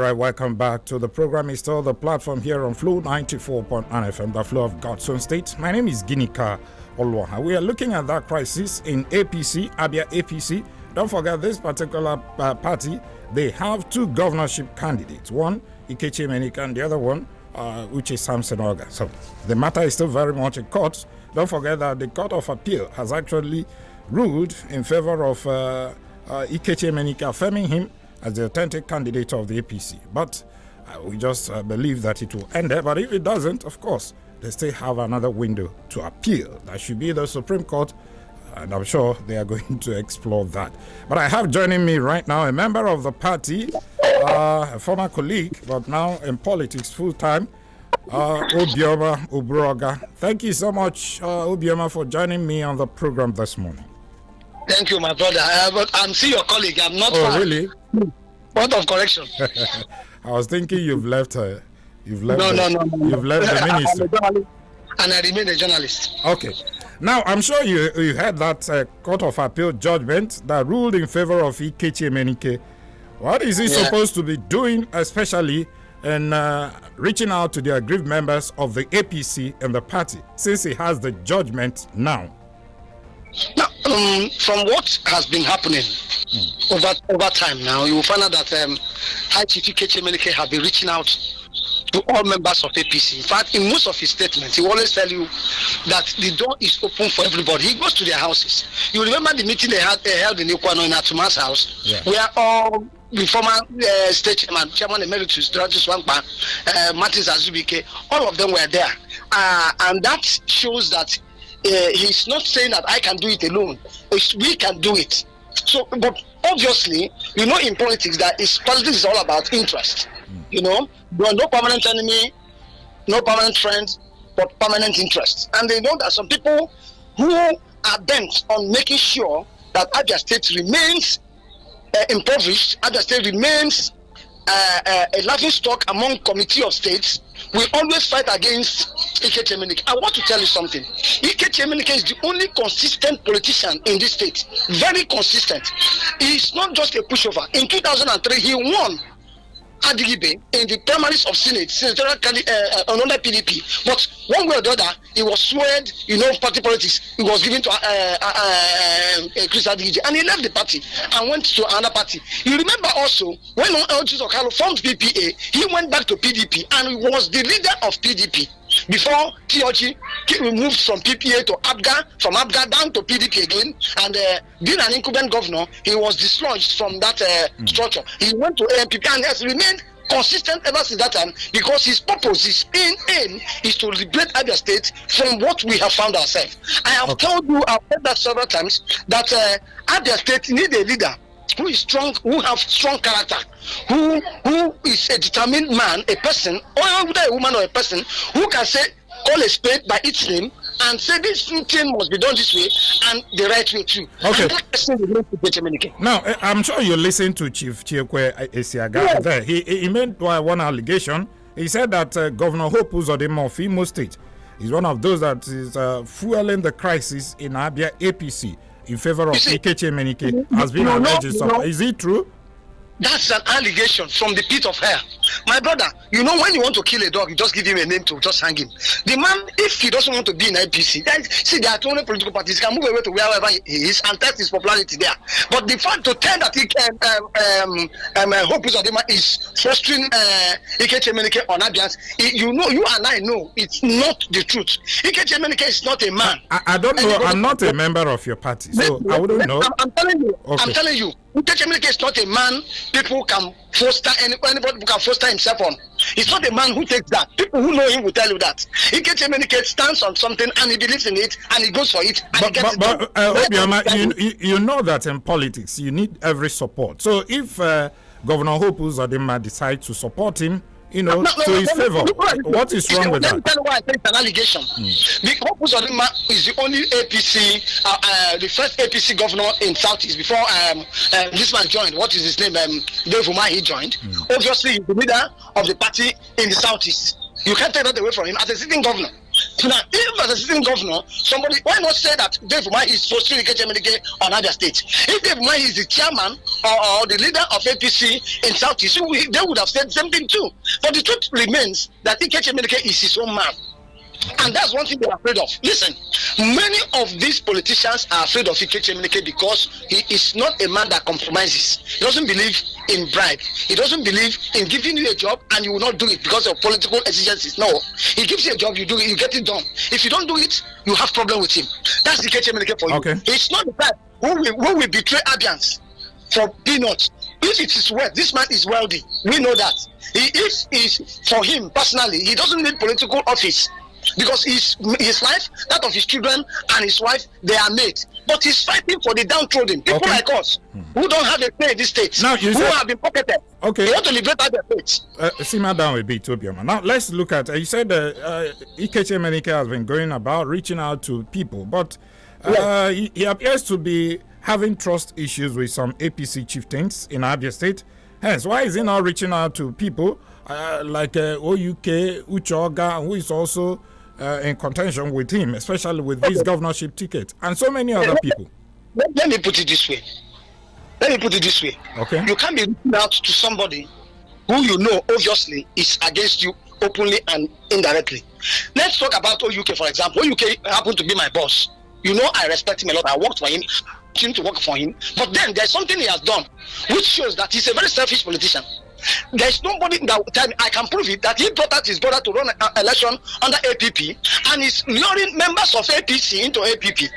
right, welcome back to the program. It's still the platform here on Flow 94.9 FM, the flow of God's own state. My name is Ginika Olwaha. We are looking at that crisis in APC, Abia APC. Don't forget this particular party, they have two governorship candidates. One, Ikechi Emenike, and the other one, which is Samson Oga. So the matter is still very much in court. Don't forget that the Court of Appeal has actually ruled in favor of Ikechi Emenike, affirming him as the authentic candidate of the APC. But we just believe that it will end there. But if it doesn't, of course, they still have another window to appeal. That should be the Supreme Court, and I'm sure they are going to explore that. But I have joining me right now a member of the party, a former colleague, but now in politics full-time, Oburuoga. Thank you so much, Obioma, for joining me on the program this morning. Thank you, my brother. I'm still your colleague. I'm not. Oh, really? Point of correction. I was thinking you've left. No. You've left the ministry. And I remain a journalist. Okay. Now, I'm sure you heard that Court of Appeal judgment that ruled in favor of Ikechi Emenike. What is he supposed to be doing, especially in reaching out to the aggrieved members of the APC and the party, since he has the judgment now? Now, from what has been happening over time now, you will find out that High Chief Ikechi Emenike have been reaching out to all members of APC. In fact, in most of his statements, he will always tell you that the door is open for everybody. He goes to their houses. You remember the meeting they held in Ikwano in Atuma's house, where all the former state chairman emeritus, Dr. Swankpa, Martins Azubike, all of them were there. And that shows that he's not saying that I can do it alone. We can do it. So, but obviously, you know, in politics, politics is all about interest. You know, there are no permanent enemy, no permanent friend, but permanent interest. And they know that some people who are bent on making sure that Abia State remains impoverished, Abia State remains a laughing stock among committee of states, will always fight against Ikechi Emenike. I want to tell you something. Ikechi Emenike is the only consistent politician in this state. Very consistent. He's not just a pushover. In 2003, he won Adigibe in the primaries of senatorial under PDP. But one way or the other, he was swayed, party politics. He was given to Chris Adigije, and he left the party and went to another party. You remember also when Oji Okalo formed PPA, he went back to PDP and he was the leader of PDP. Before TOG moved from PPA to ABGA, from ABGA down to PDP again, and being an incumbent governor, he was dislodged from that structure. He went to AMPP and has remained consistent ever since that time, because his purpose, his aim is to liberate Abia State from what we have found ourselves. I have told you, I've said that several times, that Abia State need a leader who is strong, who have strong character, who is a determined man, a person, or whether a woman or a person, who can say, call a spade by its name and say this thing must be done this way and the right way too. Okay. And that person will to Ikechi Emenike. Now, I'm sure you listened to Chief Chiekwe Esiaga there. He made one allegation. He said that Governor Hope Uzodinma of Imo State is one of those that is fueling the crisis in Abia APC in favor of Ikechi Emenike has been alleged. Is it true? That's an allegation from the pit of hell. My brother, when you want to kill a dog, you just give him a name to just hang him. The man, if he doesn't want to be in IPC, there are 200 political parties, he can move away to wherever he is and test his popularity there. But the fact to tell that Hope Uzodinma is fostering Ikechi Emenike on Abians, you and I know it's not the truth. Ikechi Emenike is not a man. I don't know. I'm not a member of your party, so I wouldn't know. I'm telling you. Okay. I'm telling you. Ikechi Emenike is not a man people can foster, anybody can foster himself on. He's not a man who takes that. People who know him will tell you that. Ikechi Emenike stands on something and he believes in it and he goes for it. But Obioma, you know that in politics you need every support. So if Governor Hope Uzodinma decides to support him, to his favor, what is wrong with that? Let me tell you why I think it's an allegation. The Hope Uzodinma is the only APC, the first APC governor in Southeast before this man joined. What is his name? Dave Umahi, he joined. Obviously, he's the leader of the party in the Southeast. You can't take that away from him as a sitting governor. Now, if as a sitting governor, somebody, why not say that Dave Umahi is supposed to Ikechi Emenike on Abia State? If Dave Umahi is the chairman or the leader of APC in Southeast, they would have said the same thing too. But the truth remains that Ikechi Emenike is his own man. And that's one thing they're afraid of. Listen, many of these politicians are afraid of Ikechi Emenike because he is not a man that compromises. He doesn't believe in bribe. He doesn't believe in giving you a job and you will not do it because of political exigencies. No, he gives you a job, you do it, you get it done. If you don't do it, you have problem with him. That's Ikechi Emenike for you. Okay. It's not the type who will betray Abians for peanuts. If it is wealth, this man is wealthy. We know that. If for him personally, he doesn't need political office. Because his life, that of his children and his wife, they are made. But he's fighting for the downtrodden. People like us who don't have a play in this state, now, who have been pocketed. Okay. They want to liberate their states. Simmer down a bit, Obioma. Now, let's look at, you said Ikechi Emenike has been going about reaching out to people, but he appears to be having trust issues with some APC chieftains in Abia State. Hence, why is he not reaching out to people like OUK, Uchoga, who is also in contention with him, especially with this governorship ticket, and so many other people? Let me put it this way. Okay. You can't be reaching out to somebody who you know obviously is against you openly and indirectly. Let's talk about OUK, for example. OUK happened to be my boss. You know, I respect him a lot. I worked for him, continue to work for him. But then there's something he has done which shows that he's a very selfish politician. There's nobody that will tell me, I can prove it, that he brought out his brother to run an election under APP and is luring members of APC into APP.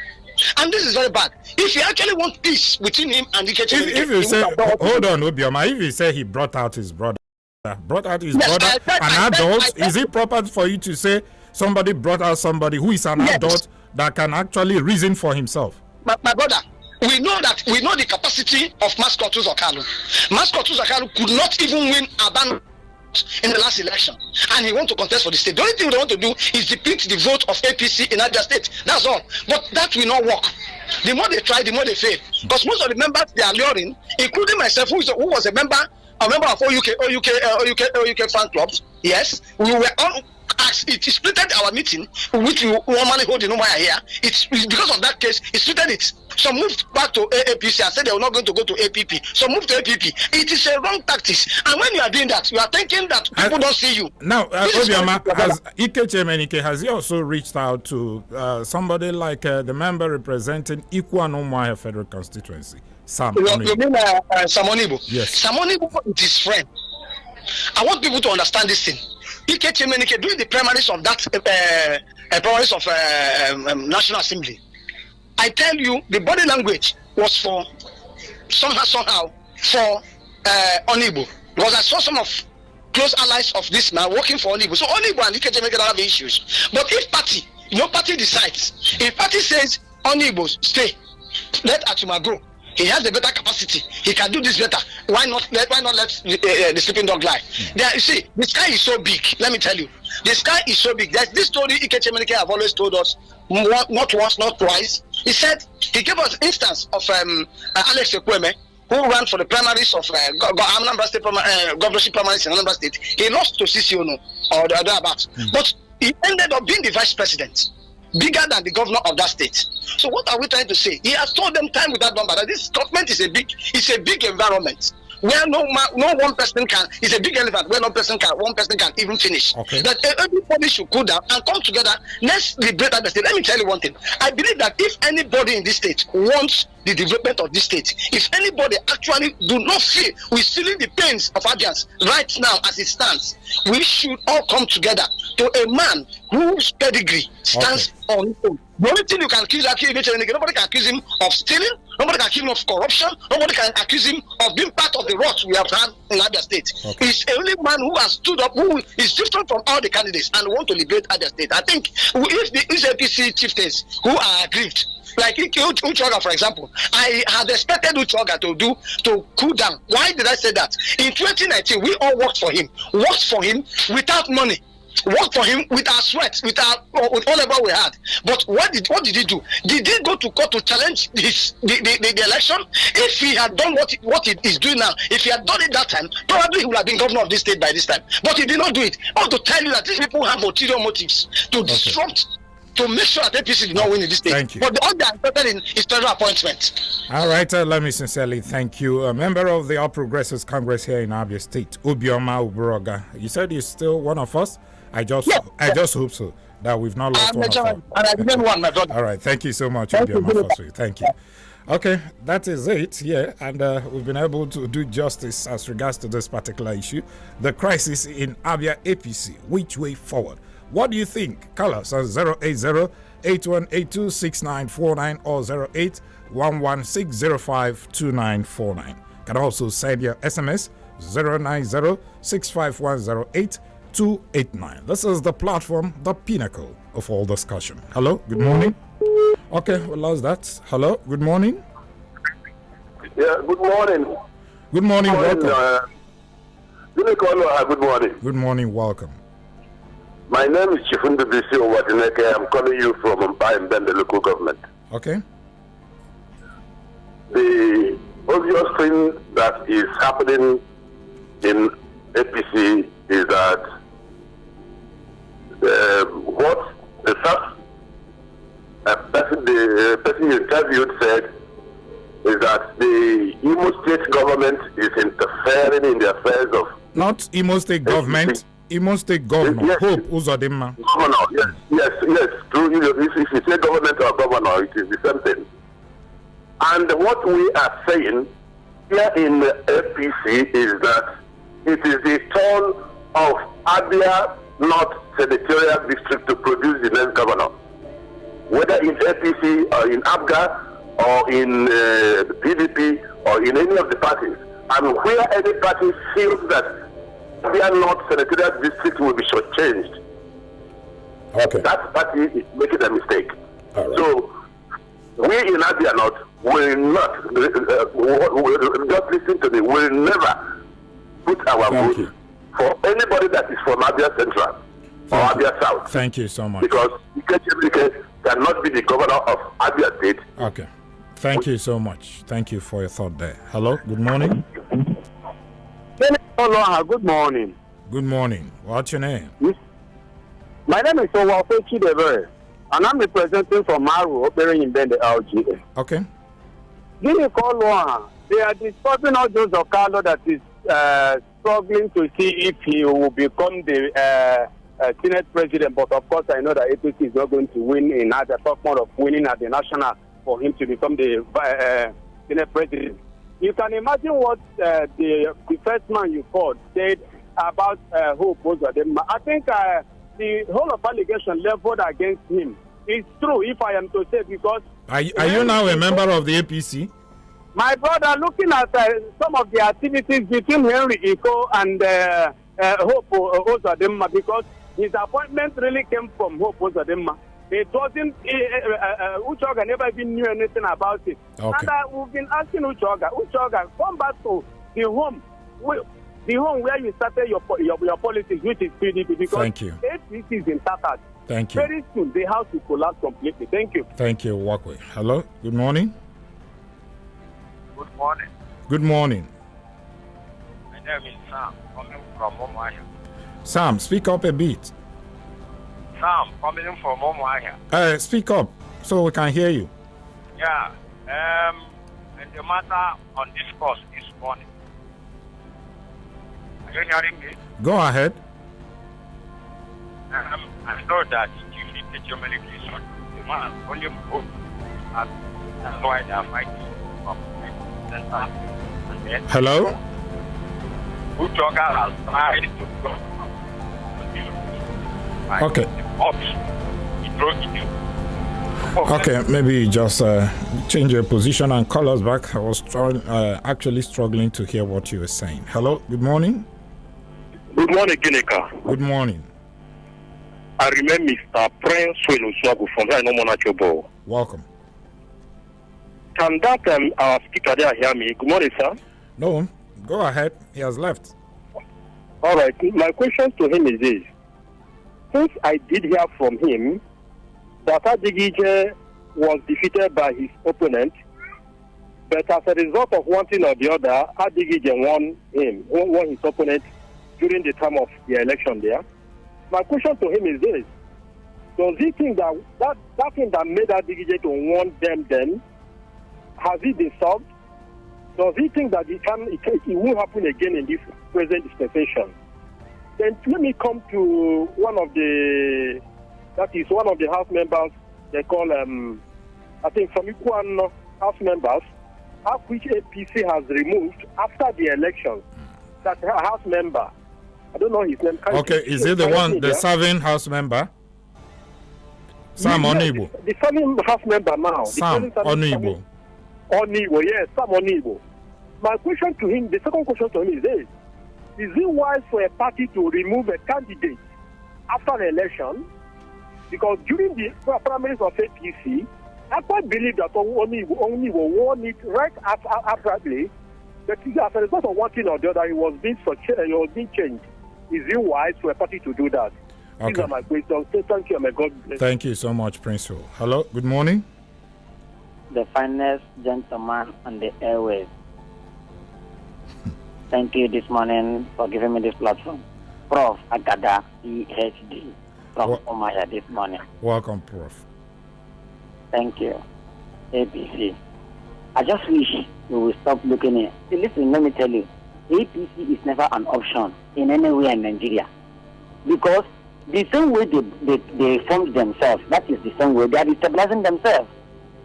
And this is very bad. If you actually want peace between him and Ikechi Emenike, if you say, hold on, Obioma, if you say he brought out his brother, an adult, is it proper for you to say somebody brought out somebody who is an adult that can actually reason for himself? My brother, we know the capacity of Mascot Uzakalu. Mascot Uzakalu could not even win Aban in the last election, and he wants to contest for the state. The only thing they want to do is deplete the vote of APC in Abia State. That's all. But that will not work. The more they try, the more they fail. Because most of the members they are luring, including myself, who was a member of OUK fan clubs. Yes, we were all. It splitted our meeting, which we normally hold in Umaya here. It's because of that case, it splitted it. Some moved back to APC and said they were not going to go to APP. Some moved to APP. It is a wrong tactics. And when you are doing that, you are thinking that people don't see you. Now, Obioma, has Ikechi Emenike, has he also reached out to somebody like the member representing Ikwan Umuahia Federal Constituency, Sam? You mean Sam Onibo? Yes. Sam Onibo is his friend. I want people to understand this thing. Ikechi Emenike during the primaries of that National Assembly, I tell you, the body language was for somehow for Onibo, because I saw some of close allies of this man working for Onibo. So Onibo and Ikechi Emenike don't have issues. But if party decides, if party says Onibo stay, let Atuma go. He has a better capacity. He can do this better. Why not let the sleeping dog lie? There, you see, the sky is so big. Let me tell you, the sky is so big. There's this story Ikechi Emenike have always told us, not once, not twice. He said he gave us instance of Alex Ekweme, who ran for the primaries of Anambra State governorship primaries in Anambra State. He lost to Sisiono or the other about, but he ended up being the vice president, bigger than the governor of that state. So what are we trying to say? He has told them time without number that this government is a big environment where no one person can. It's a big elephant where one person can even finish. Okay. That everybody should cool down and come together. Let's liberate the state. Let me tell you one thing. I believe that if anybody in this state wants the development of this state, if anybody actually do not feel we're feeling the pains of Abians right now as it stands, we should all come together to a man whose pedigree stands on his own. The only thing you can accuse nobody can accuse him of stealing, nobody can accuse him of corruption, nobody can accuse him of being part of the rot we have had in Abia State. He's the only man who has stood up, who is different from all the candidates and want to liberate Abia State. I think if the APC chieftains who are aggrieved, like Uchoga, for example, I had expected Uchoga to cool down. Why did I say that? In 2019, we all worked for him without money. worked for him with our sweat, with whatever we had. But what did he do? Did he go to court to challenge the election? If he had done what he is doing now, if he had done it that time, probably he would have been governor of this state by this time. But he did not do it. I want to tell you that these people have ulterior motives to disrupt, to make sure that APC did not win in this state. Thank you. But all they are interested in is federal appointment. All right, let me sincerely thank you. A member of the All Progressives Congress here in Abia State, Oburuoga. You said he's still one of us. I just hope so, that we've not lost one of us. And I didn't want my brother. All right, thank you so much, Oburuoga. Thank you. Okay, that is it here, and we've been able to do justice as regards to this particular issue, the crisis in Abia APC. Which way forward? What do you think? Call us on 080-8182-6949 or 08116052949. Can also send your SMS 090-65108-289. This is the platform, the pinnacle of all discussion. Hello, good morning. Okay, we lost that. Hello, good morning. Yeah, good morning. Good morning, welcome. Good morning. Good morning, welcome. My name is Chifundu Bisi Owatineke. I'm calling you from Mumbai and the local government. Okay. The obvious thing that is happening in APC is that what the first person you interviewed said is that the Imo State government is interfering in the affairs of... Not Imo State government, Imo State governor, yes, Hope Uzodinma. Governor, yes, true. If you say government or governor, it is the same thing. And what we are saying here in the APC is that it is the turn of Abia North Senatorial District to produce the next governor. Whether in APC or in ABGA or in PDP or in any of the parties. And where any party feels that Abia North Senatorial District will be shortchanged, okay, that party is making a mistake. Right. So we in Abia North will not, just listen to me, will never put our vote for anybody that is from Abia Central or Abia South. Thank you so much. Because Ikechi Emenike cannot be the governor of Abia State. Okay. Thank you so much. Thank you for your thought there. Hello, good morning. Good morning. Good morning. What's your name? My name is Ikechi Emenike, and I'm representing from Maru, operating in Bende LGA. Okay. They are disturbing all those of Carlo that is struggling to see if he will become the Senate president. But of course, I know that APC is not going to win in the talk more of winning at the national for him to become the Senate president. You can imagine what the first man you called said about Hope Uzodinma. I think the whole of allegation leveled against him is true, if I am to say, because... Are you now a member of the APC? My brother, looking at some of the activities between Henry Iko and Hope Uzodinma, because his appointment really came from Hope Uzodinma. It wasn't, Uchoga never even knew anything about it. Okay. And we've been asking Uchoga, come back to the home where you started your politics, which is PDP, because thank you. APC is in tatters. Thank you. Very soon, the house will collapse completely. Thank you. Thank you, Walkway. Hello, good morning. Good morning. Good morning. My name is Sam, coming from Oburuoga. Sam, speak up a bit. Sam, coming from Oburuoga. Speak up so we can hear you. Yeah. And the matter on this course this morning. Are you hearing me? Go ahead. I know that Chief Ikechi Emenike is not the man, only hope. That's why they are fighting from the center. And then Hello? Uchoga has tried to go. Okay. Okay. Okay, maybe just change your position and call us back. I was actually struggling to hear what you were saying. Hello, good morning. Good morning, Ginika. Good morning. I remember Mr. Prince Wenuswago from Rhino. Welcome. Can that our speaker there hear me? Good morning, sir. No, go ahead. He has left. All right. My question to him is this. since I did hear from him that Adigije was defeated by his opponent, but as a result of one thing or the other, Adigije won his opponent during the time of the election there. My question to him is this: does he think that thing that made Adigije to won them then, has it been solved? Does he think that it won't happen again in this present dispensation? Then let me come to one of the House members they call, I think, from Ikuan House members, which APC has removed after the election. That House member, I don't know his name. Okay, is it the serving House member? Sam Onibo. The serving House member now. Sam Onibo. Onibo, yes, Sam Onibo. My question to him, the second question to him is this: is it wise for a party to remove a candidate after the election? Because during the primaries of APC, I quite believe that Onibo won it right afterly. But as a result of one thing or the other, he was being changed. Is it wise for a party to do that? Okay. These are my questions. So thank you, and may God bless. Thank you so much, Prince. Hello, good morning. The finest gentleman on the airways. Thank you this morning for giving me this platform. Prof. Agada, PhD, from Omaya this morning. Welcome, Prof. Thank you. APC. I just wish we will stop looking at it. Listen, let me tell you, APC is never an option in anywhere in Nigeria. Because the same way they formed themselves, that is the same way they are destabilizing themselves.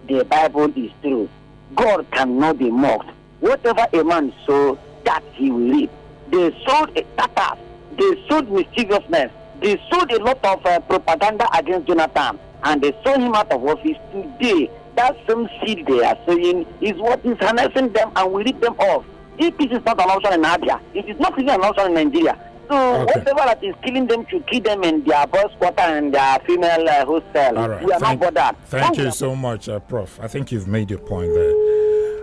The Bible is true. God cannot be mocked. Whatever a man sows, that he will reap. They sowed a tatas. They sowed mischievousness. They sowed a lot of propaganda against Jonathan. And they sow him out of office. Today, that same seed they are sowing is what is harnessing them and will reap them off. If this is not an option in Abia, it is not even an option in Nigeria. So whatever that is killing them should kill them in their boys' quarter and their female hostel. Right. We are not bothered. Thank you so much, Prof. I think you've made your point there.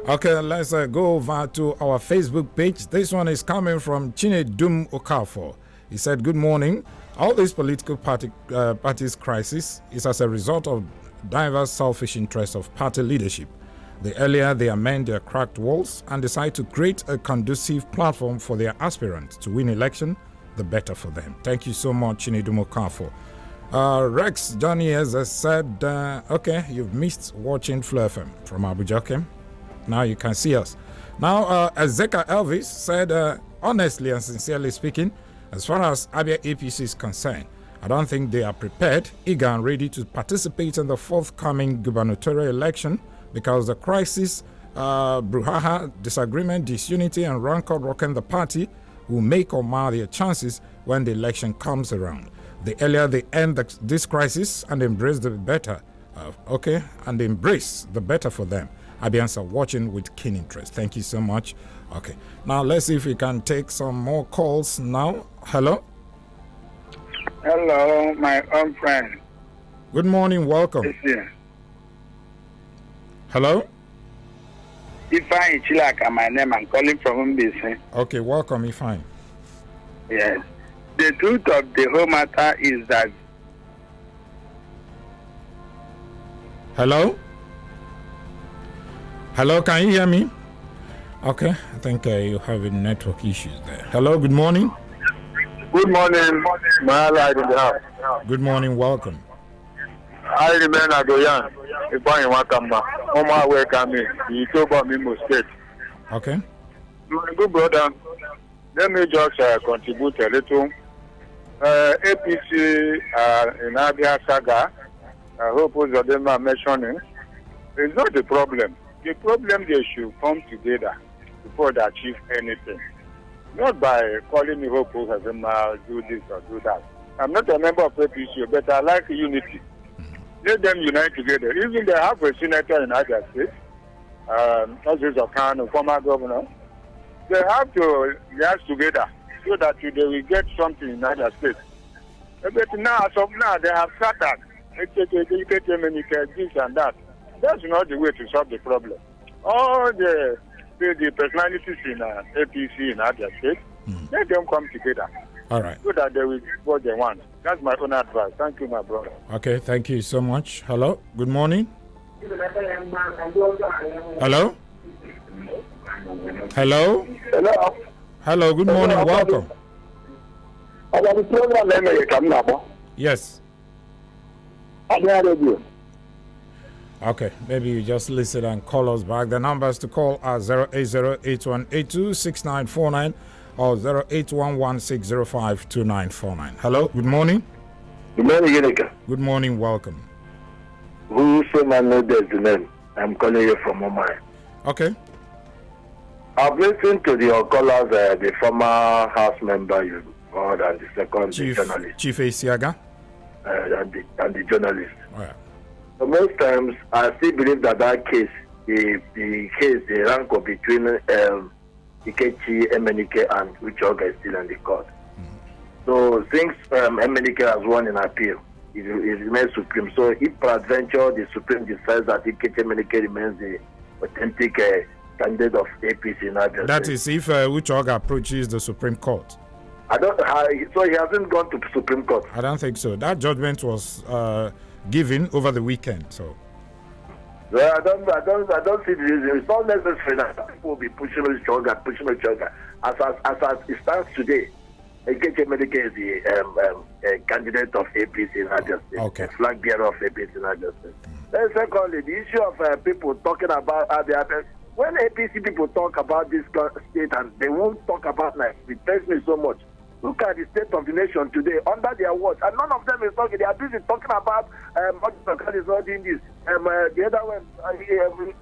Okay, let's go over to our Facebook page. This one is coming from Chinedum Okafor. He said, good morning. All this political parties crisis is as a result of diverse selfish interests of party leadership. The earlier they amend their cracked walls and decide to create a conducive platform for their aspirants to win election, the better for them. Thank you so much, Chinedum Okafor. Rex Johnny has said, okay, you've missed watching Flu FM from Abuja, okay? Now you can see us. Now, Ezeka Elvis said, honestly and sincerely speaking, as far as Abia APC is concerned, I don't think they are prepared, eager and ready to participate in the forthcoming gubernatorial election because the crisis, brouhaha, disagreement, disunity and rancor rocking the party will make or mar their chances when the election comes around. The earlier they end this crisis and embrace the better, and embrace the better for them. Abians are watching with keen interest. Thank you so much. Okay, now let's see if we can take some more calls now. Hello? Hello, my own friend. Good morning, welcome. Hello? Ifeanyi Chilaka, my name. I'm calling from Mbisi. Okay, welcome, Ifeanyi. Yes. The truth of the whole matter is that... Hello? Hello, can you hear me? Okay, I think you have network issues there. Hello, good morning. Good morning, my allied in the house. Good morning, welcome. I remain Adoyan. If I welcome on my way coming, you talk about Mimo State. Okay. My good brother, let me just contribute a little. APC in Abia Saga, I hope what them are mentioning, is not the problem. The problem they should come together before they achieve anything. Not by calling me hope do this or do that. I'm not a member of APC, but I like unity. Let them unite together. Even they have a senator in Abia State, Aziz Okan, former governor. They have to get together so that they will get something in Abia State. But now, as of now, they have started. Ikechi Emenike, this and that. That's not the way to solve the problem. All the personalities in APC in Abia State, let them come together. All right. So that they will get what they want. That's my own advice. Thank you, my brother. Okay, thank you so much. Hello, good morning. Hello? Hello? Hello. Hello, good morning, welcome. Yes. Okay, maybe you just listen and call us back. The numbers to call are 08081826949 or 08116052949. Hello, good morning. Good morning, Unica. Good morning, welcome. Whosoever knows the name, I'm calling you from Mumbai. Okay. I've listened to your callers, the former House member you called, and the second journalist. Chief Asiaga? And the journalist. Oh, yeah. So most times, I still believe that case, the rank up between Ikechi Emenike and Oburuoga is still in the court. So since Emenike has won in appeal, it remains supreme. So if peradventure the Supreme decides that Ikechi Emenike remains the authentic candidate of APC in Abia. That is if Oburuoga approaches the Supreme Court. So he hasn't gone to Supreme Court. I don't think so. That judgment was given over the weekend. So. Well, I don't see the reason. It's not necessary that people will be pushing Oburuoga. As it stands today, Ikechi Emenike is the candidate of APC in Abia State. Okay. The flag bearer of APC in Abia State. Then secondly, the issue of people talking about Abia. When APC people talk about this state and they won't talk about life, it pains me so much. Look at the state of the nation today under their watch, and none of them is talking. They are busy talking about what is not doing this. The other one,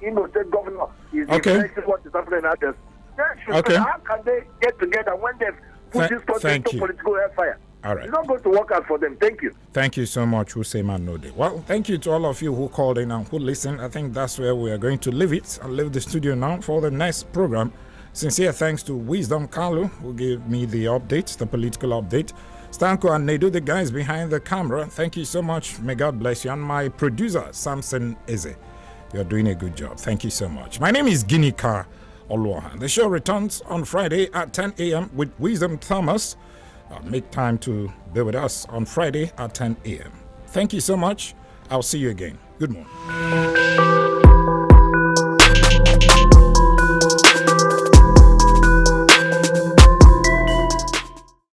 Imo State Governor is exactly what is happening at this. Okay. How can they get together when they put this country into political hellfire? All right. It's not going to work out for them. Thank you. Thank you so much, Hussein Node. Well, thank you to all of you who called in and who listened. I think that's where we are going to leave it. I'll leave the studio now for the next program. Sincere thanks to Wisdom Kalu, who gave me the update, the political update. Stanko and Nedu, the guys behind the camera. Thank you so much. May God bless you. And my producer, Samson Eze. You're doing a good job. Thank you so much. My name is Ginika Olwaha. The show returns on Friday at 10 a.m. with Wisdom Thomas. Make time to be with us on Friday at 10 a.m. Thank you so much. I'll see you again. Good morning.